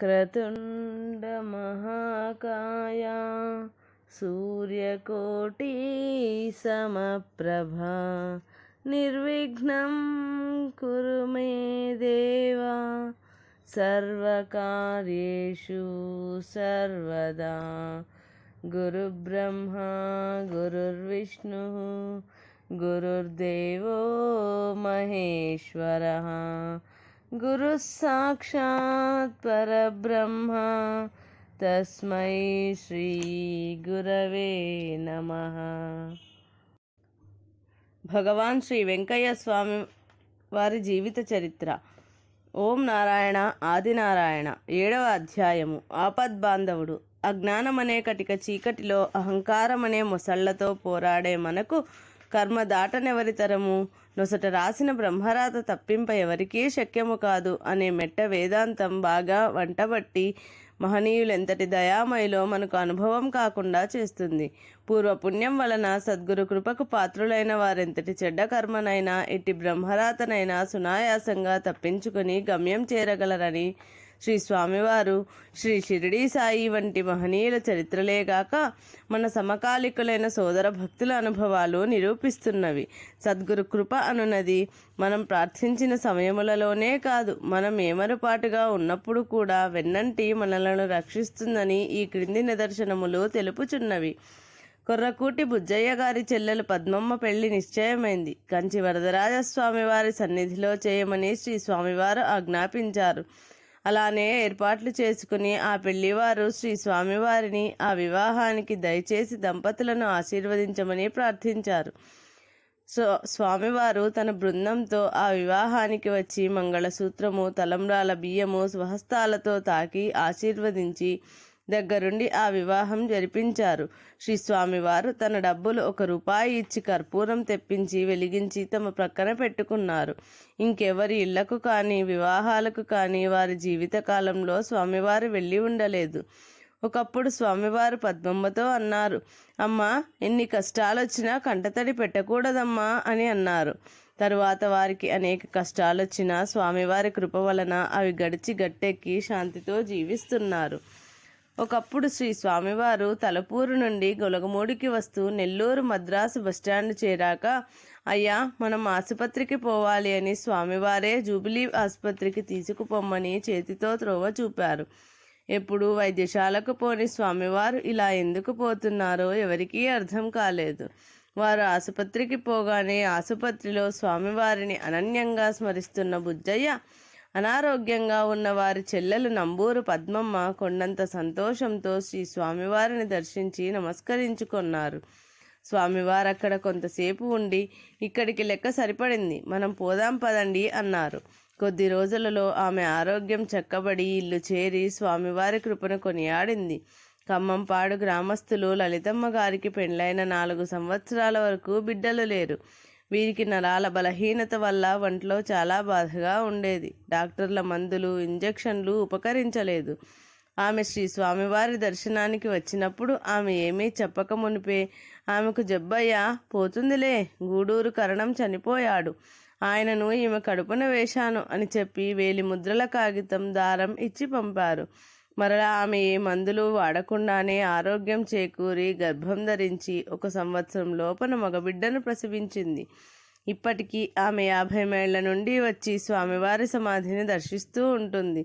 వక్రతుండ మహాకాయ సూర్యకోటి సమప్రభ నిర్విఘ్నం కురు మే దేవా సర్వకార్యేషు సర్వదా. గురుబ్రహ్మా గురుర్విష్ణు గురుర్దేవో మహేశ్వరః గురుః సాక్షాత్ పరబ్రహ్మ తస్మై శ్రీ గురవే నమః. భగవాన్ శ్రీ వెంకయ్య స్వామి వారి జీవిత చరిత్ర. ఓం నారాయణ ఆదినారాయణ. 7వ అధ్యాయము. ఆపద్బాంధవుడు. అజ్ఞానమనే కటిక చీకటిలో అహంకారమనే మొసళ్లతో పోరాడే మనకు కర్మ దాటనెవరి తరము, నొసట రాసిన బ్రహ్మరాత తప్పింప ఎవరికీ శక్యము కాదు అనే మెట్ట వేదాంతం బాగా వంటబట్టి మహనీయులెంతటి దయామయిలో మనకు అనుభవం కాకుండా చేస్తుంది. పూర్వపుణ్యం వలన సద్గురు కృపకు పాత్రులైన వారెంతటి చెడ్డ కర్మనైనా ఎట్టి బ్రహ్మరాతనైనా సునాయాసంగా తప్పించుకొని గమ్యం చేరగలరని శ్రీ స్వామివారు, శ్రీ షిరిడీ సాయి వంటి మహనీయుల చరిత్రలేగాక మన సమకాలికులైన సోదర భక్తుల అనుభవాలు నిరూపిస్తున్నవి. సద్గురు కృప అనున్నది మనం ప్రార్థించిన సమయములలోనే కాదు, మనం ఏమరుపాటుగా ఉన్నప్పుడు కూడా వెన్నంటి మనలను రక్షిస్తుందని ఈ క్రింది నిదర్శనములు తెలుపుచున్నవి. కొర్రకూటి బుజ్జయ్య గారి చెల్లెలు పద్మమ్మ పెళ్లి నిశ్చయమైంది. కంచి వరదరాజస్వామి వారి సన్నిధిలో చేయమని శ్రీ స్వామివారు ఆజ్ఞాపించారు. అలానే ఏర్పాట్లు చేసుకుని ఆ పెళ్లివారు శ్రీ స్వామివారిని ఆ వివాహానికి దయచేసి దంపతులను ఆశీర్వదించమని ప్రార్థించారు. స్వామివారు తన బృందంతో ఆ వివాహానికి వచ్చి మంగళసూత్రము, తలంబ్రాల బియ్యము స్వహస్తాలతో తాకి ఆశీర్వదించి దగ్గరుండి ఆ వివాహం జరిపించారు. శ్రీ స్వామివారు తన డబ్బులు 1 రూపాయి ఇచ్చి కర్పూరం తెప్పించి వెలిగించి తమ ప్రక్కన పెట్టుకున్నారు. ఇంకెవరి ఇళ్లకు కానీ వివాహాలకు కానీ వారి జీవితకాలంలో స్వామివారు వెళ్ళి ఉండలేదు. ఒకప్పుడు స్వామివారు పద్మమ్మతో అన్నారు, అమ్మా, ఎన్ని కష్టాలొచ్చినా కంటతడి పెట్టకూడదమ్మా అని అన్నారు. తరువాత వారికి అనేక కష్టాలొచ్చినా స్వామివారి కృప వలన అవి గడిచి గట్టెక్కి శాంతితో జీవిస్తున్నారు. ఒకప్పుడు శ్రీ స్వామివారు తలపూరు నుండి గొలగమూడికి వస్తూ నెల్లూరు మద్రాసు బస్టాండ్ చేరాక, అయ్యా, మనం ఆసుపత్రికి పోవాలి అని స్వామివారే జూబిలీ ఆసుపత్రికి తీసుకుపోమ్మని చేతితో త్రోవ చూపారు. ఎప్పుడు వైద్యశాలకు పోని స్వామివారు ఇలా ఎందుకు పోతున్నారో ఎవరికీ అర్థం కాలేదు. వారు ఆసుపత్రికి పోగానే ఆసుపత్రిలో స్వామివారిని అనన్యంగా స్మరిస్తున్న బుజ్జయ్య, అనారోగ్యంగా ఉన్న వారి చెల్లెలు నంబూరు పద్మమ్మ కొండంత సంతోషంతో శ్రీ స్వామివారిని దర్శించి నమస్కరించుకున్నారు. స్వామివారు అక్కడ కొంతసేపు ఉండి, ఇక్కడికి లెక్క సరిపడింది, మనం పోదాం పదండి అన్నారు. కొద్ది రోజులలో ఆమె ఆరోగ్యం చక్కబడి ఇల్లు చేరి స్వామివారి కృపను కొనియాడింది. ఖమ్మంపాడు గ్రామస్తులు లలితమ్మ గారికి పెండ్లైన 4 సంవత్సరాల వరకు బిడ్డలు లేరు. వీరికి నరాల బలహీనత వల్ల ఒంట్లో చాలా బాధగా ఉండేది. డాక్టర్ల మందులు, ఇంజెక్షన్లు ఉపకరించలేదు. ఆమె శ్రీ స్వామివారి దర్శనానికి వచ్చినప్పుడు ఆమె ఏమీ చెప్పక మునిపే ఆమెకు జబ్బయ్యా పోతుందిలే, గూడూరు కరణం చనిపోయాడు, ఆయనను ఈమె కడుపున వేశాను అని చెప్పి వేలి ముద్రల కాగితం, దారం ఇచ్చి పంపారు. మరలా ఆమె ఏ మందులు వాడకుండానే ఆరోగ్యం చేకూరి గర్భం ధరించి 1 సంవత్సరం లోపల మగబిడ్డను ప్రసవించింది. ఇప్పటికీ ఆమె 50 మైళ్ళ నుండి వచ్చి స్వామివారి సమాధిని దర్శిస్తూ ఉంటుంది.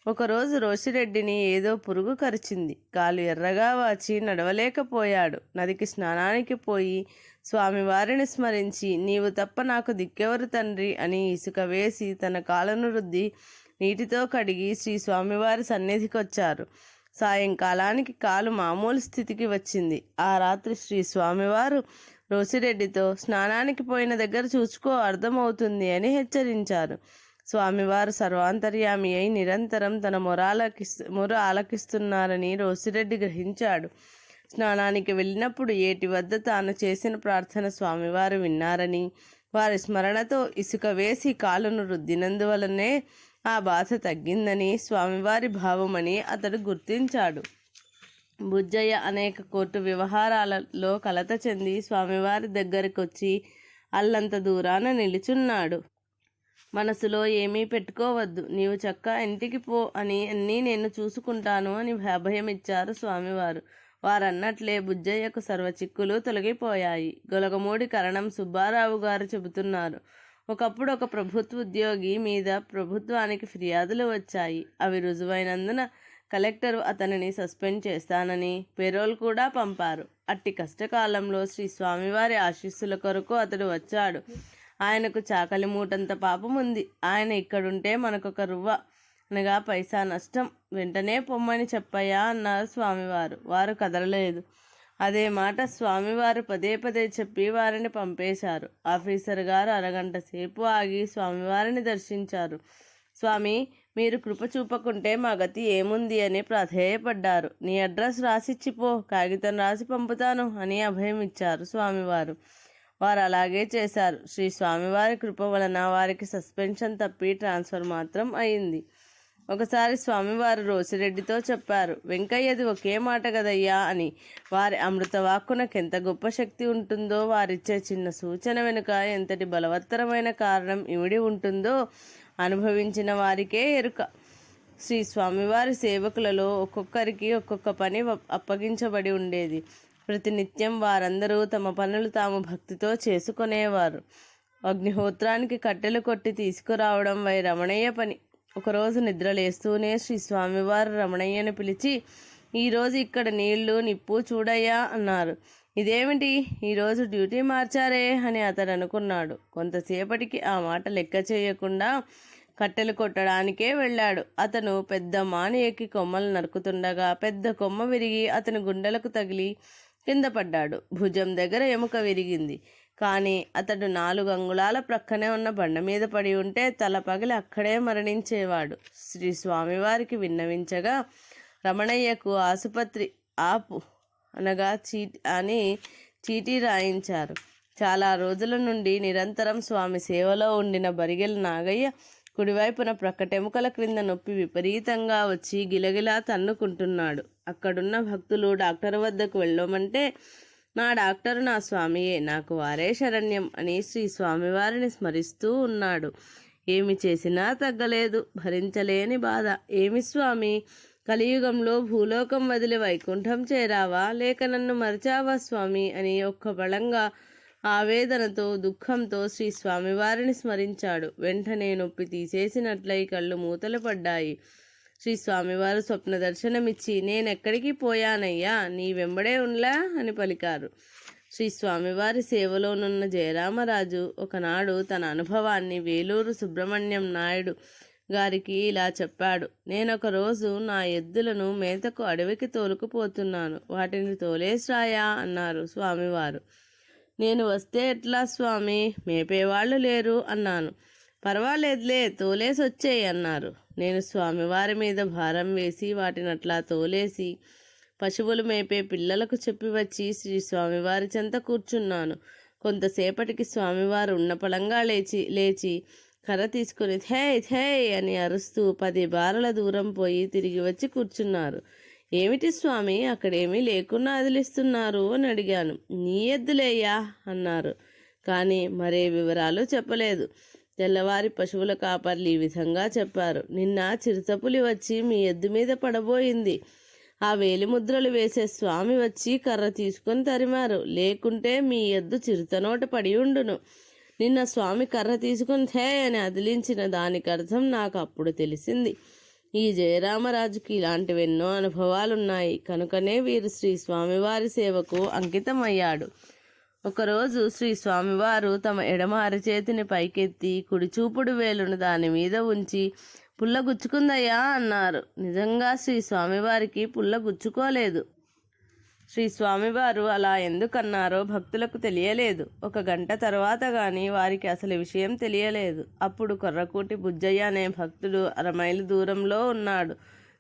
ఒకరోజు రోషిరెడ్డిని ఏదో పురుగు కరిచింది. కాలు ఎర్రగా వాచి నడవలేకపోయాడు. నదికి స్నానానికి పోయి స్వామివారిని స్మరించి, నీవు తప్ప నాకు దిక్కెవరు తండ్రి అని ఇసుక వేసి తన కాలును రుద్ది నీటితో కడిగి శ్రీ స్వామివారి సన్నిధికొచ్చారు. సాయంకాలానికి కాలు మామూలు స్థితికి వచ్చింది. ఆ రాత్రి శ్రీ స్వామివారు రోసిరెడ్డితో, స్నానానికి పోయిన దగ్గర చూసుకో, అర్థమవుతుంది అని హెచ్చరించారు. స్వామివారు సర్వాంతర్యామి అయి నిరంతరం తన మొర ఆలకిస్తున్నారని రోసిరెడ్డి గ్రహించాడు. స్నానానికి వెళ్ళినప్పుడు ఏటి వద్ద తాను చేసిన ప్రార్థన స్వామివారు విన్నారని, వారి స్మరణతో ఇసుక వేసి కాలును రుద్దినందువలనే ఆ బాధ తగ్గిందని స్వామివారి భావమని అతడు గుర్తించాడు. బుజ్జయ్య అనేక కోర్టు వ్యవహారాలలో కలత చెంది స్వామివారి దగ్గరకొచ్చి అల్లంత దూరాన నిలుచున్నాడు. మనసులో ఏమీ పెట్టుకోవద్దు, నీవు చక్కా ఇంటికి పో అని అన్నీ నేను చూసుకుంటాను అని అభయం ఇచ్చారు స్వామివారు. వారన్నట్లే బుజ్జయ్యకు సర్వ చిక్కులు తొలగిపోయాయి. గొలగమూడి కరణం సుబ్బారావు గారు చెబుతున్నారు. ఒకప్పుడు ఒక ప్రభుత్వ ఉద్యోగి మీద ప్రభుత్వానికి ఫిర్యాదులు వచ్చాయి. అవి రుజువైనందున కలెక్టరు అతనిని సస్పెండ్ చేస్తానని పేరోల్ కూడా పంపారు. అట్టి కష్టకాలంలో శ్రీ స్వామివారి ఆశీస్సుల కొరకు అతడు వచ్చాడు. ఆయనకు చాకలి మూటంత పాపం ఉంది. ఆయన ఇక్కడుంటే మనకొక రువ్వ అనగా పైసా నష్టం. వెంటనే పొమ్మని చెప్పయ్యా అన్నారు స్వామివారు. వారు కదలలేదు. అదే మాట స్వామివారు పదే పదే చెప్పి వారిని పంపేశారు. ఆఫీసర్ గారు అరగంట సేపు ఆగి స్వామివారిని దర్శించారు. స్వామి, మీరు కృప చూపకుంటే మా గతి ఏముంది అని ప్రాధేయపడ్డారు. నీ అడ్రస్ రాసిచ్చిపో, కాగితం రాసి పంపుతాను అని అభయం ఇచ్చారు స్వామివారు. వారు అలాగే చేశారు. శ్రీ స్వామివారి కృప వలన వారికి సస్పెన్షన్ తప్పి ట్రాన్స్ఫర్ మాత్రం అయింది. ఒకసారి స్వామివారు రోసిరెడ్డితో చెప్పారు, వెంకయ్యది ఒకే మాట గదయ్యా అని. వారి అమృత వాక్కునకెంత గొప్ప శక్తి ఉంటుందో, వారిచ్చే చిన్న సూచన వెనుక ఎంతటి బలవత్తరమైన కారణం ఇమిడి ఉంటుందో అనుభవించిన వారికే ఎరుక. శ్రీ స్వామివారి సేవకులలో ఒక్కొక్కరికి ఒక్కొక్క పని అప్పగించబడి ఉండేది. ప్రతినిత్యం వారందరూ తమ పనులు తాము భక్తితో చేసుకునేవారు. అగ్నిహోత్రానికి కట్టెలు కొట్టి తీసుకురావడం వై రమణయ్య పని. ఒకరోజు నిద్రలేస్తూనే శ్రీ స్వామివారు రమణయ్యను పిలిచి, ఈరోజు ఇక్కడ నీళ్లు నిప్పు చూడయ్యా అన్నారు. ఇదేమిటి, ఈరోజు డ్యూటీ మార్చారే అని అతడు అనుకున్నాడు. కొంతసేపటికి ఆ మాట లెక్క చేయకుండా కట్టెలు కొట్టడానికే వెళ్ళాడు. అతను పెద్ద మాని ఎక్కి కొమ్మలు నరుకుతుండగా పెద్ద కొమ్మ విరిగి అతని గుండెలకు తగిలి కింద పడ్డాడు. భుజం దగ్గర ఎముక విరిగింది. కానీ అతడు 4 అంగుళాల ప్రక్కనే ఉన్న బండ మీద పడి ఉంటే తల పగిలి అక్కడే మరణించేవాడు. శ్రీ స్వామివారికి విన్నవించగా రమణయ్యకు ఆసుపత్రి ఆపు అనగా చీటీ రాయించారు. చాలా రోజుల నుండి నిరంతరం స్వామి సేవలో ఉండిన బరిగెల నాగయ్య కుడివైపున ప్రక్కటెముకల క్రింద నొప్పి విపరీతంగా వచ్చి గిలగిలా తన్నుకుంటున్నాడు. అక్కడున్న భక్తులు డాక్టర్ వద్దకు వెళ్ళమంటే, నా డాక్టరు నా స్వామియే, నాకు వారే శరణ్యం అని శ్రీ స్వామివారిని స్మరిస్తూ ఉన్నాడు. ఏమి చేసినా తగ్గలేదు. భరించలేని బాధ. ఏమి స్వామి, కలియుగంలో భూలోకం వదిలి వైకుంఠం చేరావా, లేక నన్ను మరిచావా స్వామి అని ఒక్క బలంగా ఆవేదనతో దుఃఖంతో శ్రీ స్వామివారిని స్మరించాడు. వెంటనే నొప్పి తీసేసినట్లయి కళ్ళు మూతలు పడ్డాయి. శ్రీ స్వామివారు స్వప్న దర్శనమిచ్చి, నేనెక్కడికి పోయానయ్యా, నీ వెంబడే ఉండ్లా అని పలికారు. శ్రీ స్వామివారి సేవలోనున్న జయరామరాజు ఒకనాడు తన అనుభవాన్ని వేలూరు సుబ్రహ్మణ్యం నాయుడు గారికి ఇలా చెప్పాడు. నేనొక రోజు నా ఎద్దులను మేతకు అడవికి తోలుకుపోతున్నాను. వాటిని తోలేసిరాయా అన్నారు స్వామివారు. నేను వస్తే ఎట్లా స్వామి, మేపేవాళ్ళు లేరు అన్నాను. పర్వాలేదులే, తోలేసొచ్చేయి అన్నారు. నేను స్వామివారి మీద భారం వేసి వాటిని అట్లా తోలేసి పశువులు మేపే పిల్లలకు చెప్పి వచ్చి శ్రీ స్వామివారి చెంత కూర్చున్నాను. కొంతసేపటికి స్వామివారు ఉన్నపళంగా లేచి కర్ర తీసుకుని థే థే అని అరుస్తూ 10 బారల దూరం పోయి తిరిగి వచ్చి కూర్చున్నారు. ఏమిటి స్వామి, అక్కడేమీ లేకున్నా అదిలిస్తున్నారు అని అడిగాను. నీ ఎద్దులేయ్యా అన్నారు. కానీ మరే వివరాలు చెప్పలేదు. తెల్లవారి పశువుల కాపర్లు ఈ విధంగా చెప్పారు. నిన్న చిరుతపులి వచ్చి మీ ఎద్దు మీద పడబోయింది. ఆ వేలిముద్రలు వేసే స్వామి వచ్చి కర్ర తీసుకొని తరిమారు. లేకుంటే మీ ఎద్దు చిరుతనోట పడి ఉండును. నిన్న స్వామి కర్ర తీసుకుని థే అని అదిలించిన దానికి అర్థం నాకు అప్పుడు తెలిసింది. ఈ జయరామరాజుకి ఇలాంటివెన్నో అనుభవాలున్నాయి. కనుకనే వీరు శ్రీ స్వామివారి సేవకు అంకితమయ్యాడు. ఒకరోజు శ్రీ స్వామివారు తమ ఎడమ అరచేతిని పైకెత్తి కుడి చూపుడు వేలును దాని మీద ఉంచి, పుల్ల గుచ్చుకుందయ్యా అన్నారు. నిజంగా శ్రీ స్వామివారికి పుల్ల గుచ్చుకోలేదు. శ్రీ స్వామివారు అలా ఎందుకన్నారో భక్తులకు తెలియలేదు. 1 గంట తర్వాత కానీ వారికి అసలు విషయం తెలియలేదు. అప్పుడు కొర్రకూటి బుజ్జయ్య అనే భక్తుడు 1/2 మైలు దూరంలో ఉన్నాడు.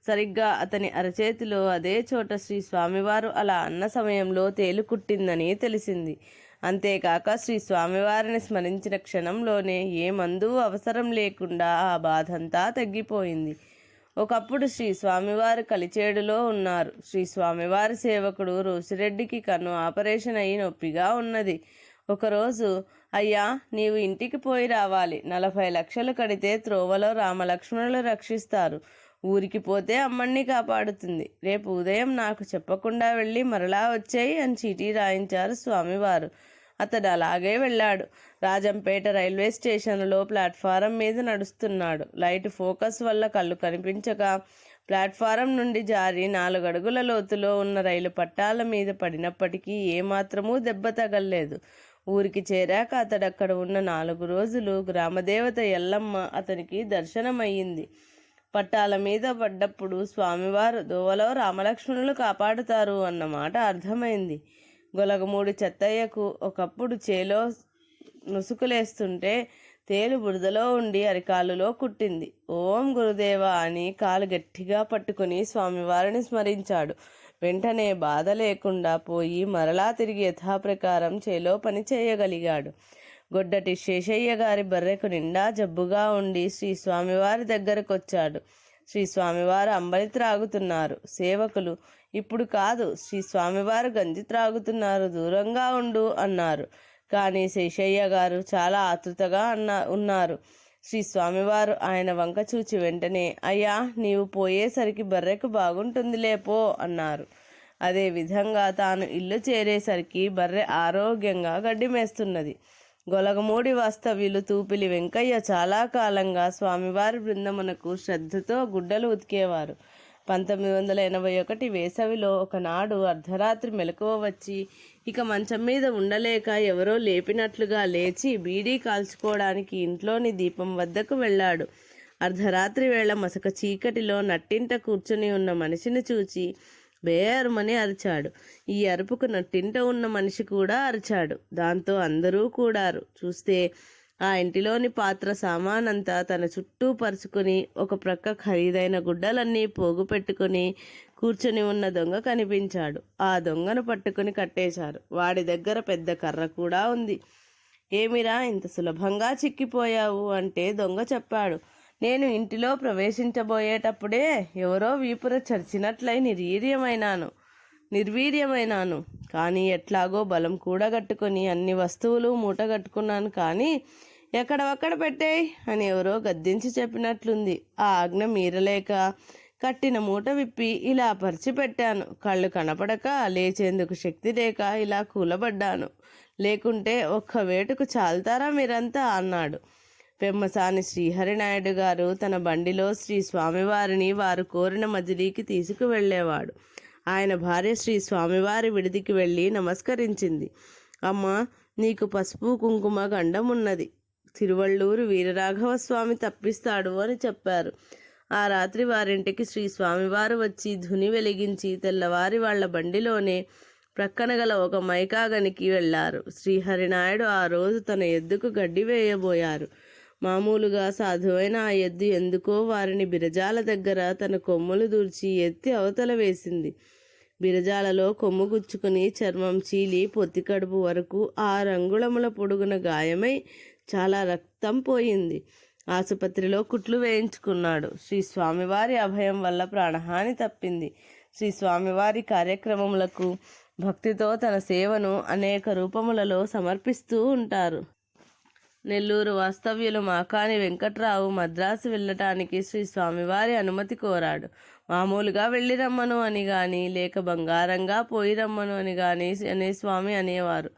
సరిగ్గా అతని అరచేతిలో అదే చోట శ్రీ స్వామివారు అలా అన్న సమయంలో తేలు కుట్టిందని తెలిసింది. అంతేకాక శ్రీ స్వామివారిని స్మరించిన క్షణంలోనే ఏ మందు అవసరం లేకుండా ఆ బాధంతా తగ్గిపోయింది. ఒకప్పుడు శ్రీ స్వామివారు కలిచేడులో ఉన్నారు. శ్రీ స్వామివారి సేవకుడు రోసిరెడ్డికి కన్ను ఆపరేషన్ అయి నొప్పిగా ఉన్నది. ఒకరోజు, అయ్యా, నీవు ఇంటికి పోయి రావాలి. 40 లక్షలు కడితే త్రోవలో రామలక్ష్మణులు రక్షిస్తారు. ఊరికి పోతే అమ్మణ్ణి కాపాడుతుంది. రేపు ఉదయం నాకు చెప్పకుండా వెళ్ళి మరలా వచ్చేయి అని చీటీ రాయించారు స్వామివారు. అతడు అలాగే వెళ్ళాడు. రాజంపేట రైల్వే స్టేషన్లో ప్లాట్ఫారం మీద నడుస్తున్నాడు. లైట్ ఫోకస్ వల్ల కళ్ళు కనిపించక ప్లాట్ఫారం నుండి జారి 4 అడుగుల లోతులో ఉన్న రైలు పట్టాల మీద పడినప్పటికీ ఏమాత్రమూ దెబ్బ తగల్లేదు. ఊరికి చేరాక అతడక్కడ ఉన్న 4 రోజులు గ్రామదేవత ఎల్లమ్మ అతనికి దర్శనమయ్యింది. పట్టాల మీద పడ్డప్పుడు స్వామివారు దోవలో రామలక్ష్మణులు కాపాడుతారు అన్నమాట అర్థమైంది. గొలగమూడి చెత్తయ్యకు ఒకప్పుడు చేలో నుసుకులేస్తుంటే తేలు బురదలో ఉండి అరికాలులో కుట్టింది. ఓం గురుదేవ అని కాలు గట్టిగా పట్టుకుని స్వామివారిని స్మరించాడు. వెంటనే బాధ లేకుండా పోయి మరలా తిరిగి యథాప్రకారం చేలో పని చేయగలిగాడు. గొడ్డటి శేషయ్య గారి బర్రెకు నిండా జబ్బుగా ఉండి శ్రీ స్వామివారి దగ్గరకొచ్చాడు. శ్రీ స్వామివారు అంబలి త్రాగుతున్నారు. సేవకులు, ఇప్పుడు కాదు, శ్రీ స్వామివారు గంజి త్రాగుతున్నారు, దూరంగా ఉండు అన్నారు. కానీ శేషయ్య గారు చాలా ఆతృతగా ఉన్నారు. శ్రీ స్వామివారు ఆయన వంక చూచి వెంటనే, అయ్యా, నీవు పోయేసరికి బర్రెకు బాగుంటుందిలే పో అన్నారు. అదే విధంగా తాను ఇల్లు చేరేసరికి బర్రె ఆరోగ్యంగా గడ్డి మేస్తున్నది. గొలగమూడి వాస్తవ్యులు తూపిలి వెంకయ్య చాలా కాలంగా స్వామివారి బృందమునకు శ్రద్ధతో గుడ్డలు ఉతికేవారు. 1981 వేసవిలో ఒకనాడు అర్ధరాత్రి మెలకువ వచ్చి ఇక మంచం మీద ఉండలేక ఎవరో లేపినట్లుగా లేచి బీడీ కాల్చుకోవడానికి ఇంట్లోని దీపం వద్దకు వెళ్ళాడు. అర్ధరాత్రి వేళ మసక చీకటిలో నట్టింట కూర్చుని ఉన్న మనిషిని చూచి బేరుమని అరిచాడు. ఈ అరుపుకు నట్టింట ఉన్న మనిషి కూడా అరిచాడు. దాంతో అందరూ కూడారు. చూస్తే ఆ ఇంటిలోని పాత్ర సామానంతా తన చుట్టూ పరుచుకుని ఒక ప్రక్క ఖరీదైన గుడ్డలన్నీ పోగు పెట్టుకుని కూర్చొని ఉన్న దొంగ కనిపించాడు. ఆ దొంగను పట్టుకుని కట్టేశారు. వాడి దగ్గర పెద్ద కర్ర కూడా ఉంది. ఏమిరా, ఇంత సులభంగా చిక్కిపోయావు అంటే దొంగ చెప్పాడు, నేను ఇంటిలో ప్రవేశించబోయేటప్పుడే ఎవరో వీపుర చరిచినట్లయి నిర్వీర్యమైనాను. కానీ ఎట్లాగో బలం కూడగట్టుకొని అన్ని వస్తువులు మూటగట్టుకున్నాను. కానీ ఎక్కడవక్కడ పెట్టేయ్ అని ఎవరో గద్దించి చెప్పినట్లుంది. ఆ ఆజ్ఞ మీరలేక కట్టిన మూట విప్పి ఇలా పరిచిపెట్టాను. కళ్ళు కనపడక లేచేందుకు శక్తి లేక ఇలా కూలబడ్డాను. లేకుంటే ఒక్క వేటుకు చాలుతారా మీరంతా అన్నాడు. పెమ్మసాని శ్రీహరినాయుడు గారు తన బండిలో శ్రీ స్వామివారిని వారు కోరిన మజిలీకి తీసుకువెళ్ళేవాడు. ఆయన భార్య శ్రీ స్వామివారి విడిదికి వెళ్ళి నమస్కరించింది. అమ్మా, నీకు పసుపు కుంకుమ గండం ఉన్నది. తిరువళ్ళూరు వీరరాఘవస్వామి తప్పిస్తాడు అని చెప్పారు. ఆ రాత్రి వారింటికి శ్రీ స్వామివారు వచ్చి ధుని వెలిగించి తెల్లవారి వాళ్ల బండిలోనే ప్రక్కన గల ఒక మైకాగనికి వెళ్ళారు. శ్రీహరినాయుడు ఆ రోజు తన ఎద్దుకు గడ్డి వేయబోయారు. మామూలుగా సాధువైన ఆ ఎద్దు ఎందుకో వారిని బిరజాల దగ్గర తన కొమ్ములు దూర్చి ఎత్తి అవతల వేసింది. బిరజాలలో కొమ్ము గుచ్చుకుని చర్మం చీలి పొత్తికడుపు వరకు 6 అంగుళముల పొడుగున గాయమై చాలా రక్తం పోయింది. ఆసుపత్రిలో కుట్లు వేయించుకున్నాడు. శ్రీ స్వామివారి అభయం వల్ల ప్రాణహాని తప్పింది. శ్రీ స్వామివారి కార్యక్రమములకు భక్తితో తన సేవను అనేక రూపములలో సమర్పిస్తూ ఉంటారు. నెల్లూరు వాస్తవ్యులు మాకాని వెంకట్రావు మద్రాసు వెళ్ళటానికి శ్రీ స్వామివారి అనుమతి కోరాడు. మామూలుగా వెళ్ళి రమ్మను అని కానీ, లేక బంగారంగా పోయి రమ్మను అని కానీ అనే స్వామి అనేవారు.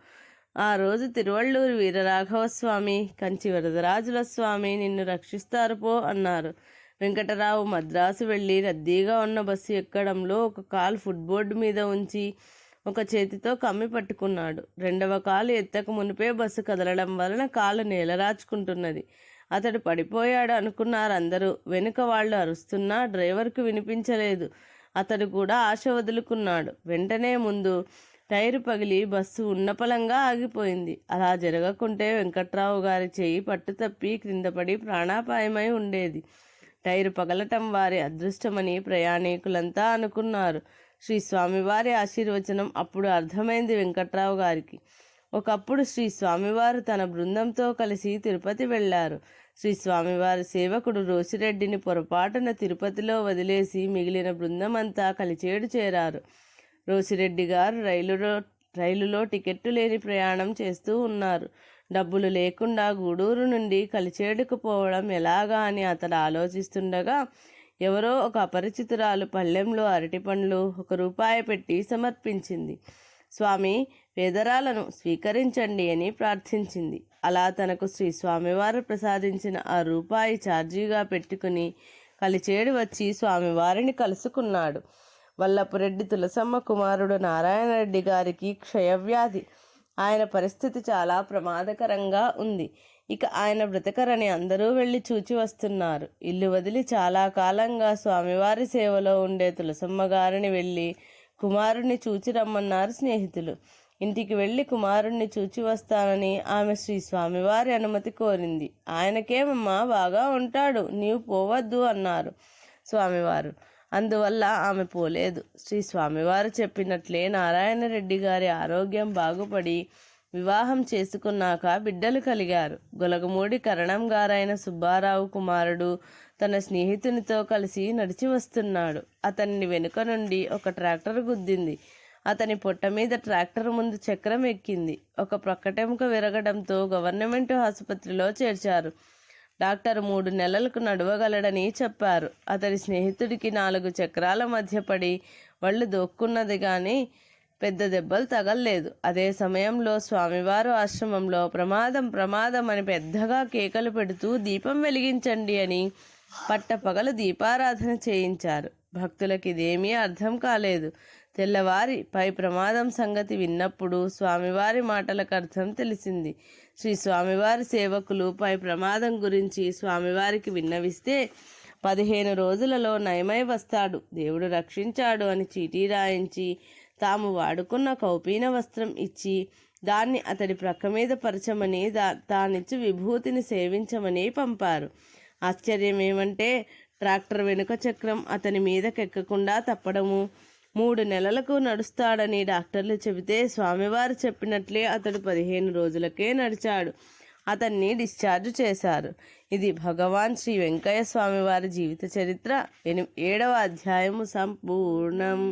ఆ రోజు తిరువళ్ళూరు వీరరాఘవస్వామి, కంచి వరదరాజుల స్వామి నిన్ను రక్షిస్తారు పో అన్నారు. వెంకటరావు మద్రాసు వెళ్ళి రద్దీగా ఉన్న బస్సు ఎక్కడంలో ఒక కాలు ఫుట్బోర్డు మీద ఉంచి ఒక చేతితో కమ్మి పట్టుకున్నాడు. 2వ కాలు ఎత్తక మునిపే బస్సు కదలడం వలన కాలు నేలరాచుకుంటున్నది. అతడు పడిపోయాడు అనుకున్నారు అందరూ. వెనుక వాళ్ళు అరుస్తున్నా డ్రైవర్కు వినిపించలేదు. అతడు కూడా ఆశ వదులుకున్నాడు. వెంటనే ముందు టైరు పగిలి బస్సు ఉన్నపలంగా ఆగిపోయింది. అలా జరగకుంటే వెంకట్రావు గారి చేయి పట్టుతప్పి క్రిందపడి ప్రాణాపాయమై ఉండేది. టైరు పగలటం వారి అదృష్టమని ప్రయాణికులంతా అనుకున్నారు. శ్రీ స్వామివారి ఆశీర్వచనం అప్పుడు అర్థమైంది వెంకట్రావు గారికి. ఒకప్పుడు శ్రీ స్వామివారు తన బృందంతో కలిసి తిరుపతి వెళ్ళారు. శ్రీ స్వామివారి సేవకుడు రోసిరెడ్డిని పొరపాటున తిరుపతిలో వదిలేసి మిగిలిన బృందం అంతా కలిచేడు చేరారు. రోసిరెడ్డి గారు రైలు రైలులో టికెట్టు లేని ప్రయాణం చేస్తూ ఉన్నారు. డబ్బులు లేకుండా గూడూరు నుండి కలిచేడుకు పోవడం ఎలాగా అని అతడు ఆలోచిస్తుండగా ఎవరో ఒక అపరిచితురాలు పళ్ళెంలో అరటిపండ్లు 1 రూపాయి పెట్టి సమర్పించింది. స్వామి, వేదరాలను స్వీకరించండి అని ప్రార్థించింది. అలా తనకు శ్రీ స్వామివారు ప్రసాదించిన ఆ రూపాయి ఛార్జీగా పెట్టుకుని కలిచేడు వచ్చి స్వామివారిని కలుసుకున్నాడు. వల్లపురెడ్డి తులసమ్మ కుమారుడు నారాయణరెడ్డి గారికి క్షయవ్యాధి. ఆయన పరిస్థితి చాలా ప్రమాదకరంగా ఉంది. ఇక ఆయన బ్రతకరని అందరూ వెళ్ళి చూచి వస్తున్నారు. ఇల్లు వదిలి చాలా కాలంగా స్వామివారి సేవలో ఉండే తులసమ్మ గారిని వెళ్ళి కుమారుణ్ణి చూచి రమ్మన్నారు స్నేహితులు. ఇంటికి వెళ్ళి కుమారుణ్ణి చూచి వస్తానని ఆమె శ్రీ స్వామివారి అనుమతి కోరింది. ఆయనకేమమ్మా, బాగా ఉంటాడు, నీవు పోవద్దు అన్నారు స్వామివారు. అందువల్ల ఆమె పోలేదు. శ్రీ స్వామివారు చెప్పినట్లే నారాయణరెడ్డి గారి ఆరోగ్యం బాగుపడి వివాహం చేసుకున్నాక బిడ్డలు కలిగారు. గొలగమూడి కరణం గారైన సుబ్బారావు కుమారుడు తన స్నేహితునితో కలిసి నడిచి వస్తున్నాడు. అతన్ని వెనుక నుండి ఒక ట్రాక్టర్ గుద్దింది. అతని పొట్ట మీద ట్రాక్టర్ ముందు చక్రం ఎక్కింది. ఒక ప్రక్కటెముక విరగడంతో గవర్నమెంట్ ఆసుపత్రిలో చేర్చారు. డాక్టర్ 3 నెలలకు నడవగలడని చెప్పారు. అతడి స్నేహితుడికి 4 చక్రాల మధ్య పడి వళ్ళు దోక్కున్నది కానీ పెద్ద దెబ్బలు తగల్లేదు. అదే సమయంలో స్వామివారు ఆశ్రమంలో ప్రమాదం ప్రమాదం అని పెద్దగా కేకలు పెడుతూ దీపం వెలిగించండి అని పట్టపగలు దీపారాధన చేయించారు. భక్తులకి ఇదేమీ అర్థం కాలేదు. తెల్లవారి పై ప్రమాదం సంగతి విన్నప్పుడు స్వామివారి మాటలకు అర్థం తెలిసింది. శ్రీ స్వామివారి సేవకులు పై ప్రమాదం గురించి స్వామివారికి విన్నవిస్తే 15 రోజులలో నయమై వస్తాడు, దేవుడు రక్షించాడు అని చీటీ రాయించి తాము వాడుకున్న కౌపీన వస్త్రం ఇచ్చి దాన్ని అతడి ప్రక్క మీద పరచమని తానిచ్చి విభూతిని సేవించమని పంపారు. ఆశ్చర్యం ఏమంటే ట్రాక్టర్ వెనుక చక్రం అతని మీదకెక్కకుండా తప్పడము. 3 నెలలకు నడుస్తాడని డాక్టర్లు చెబితే స్వామివారు చెప్పినట్లే అతడు 15 రోజులకే నడిచాడు. అతన్ని డిశ్చార్జ్ చేశారు. ఇది భగవాన్ శ్రీ వెంకయ్య స్వామివారి జీవిత చరిత్ర 7వ అధ్యాయము సంపూర్ణం.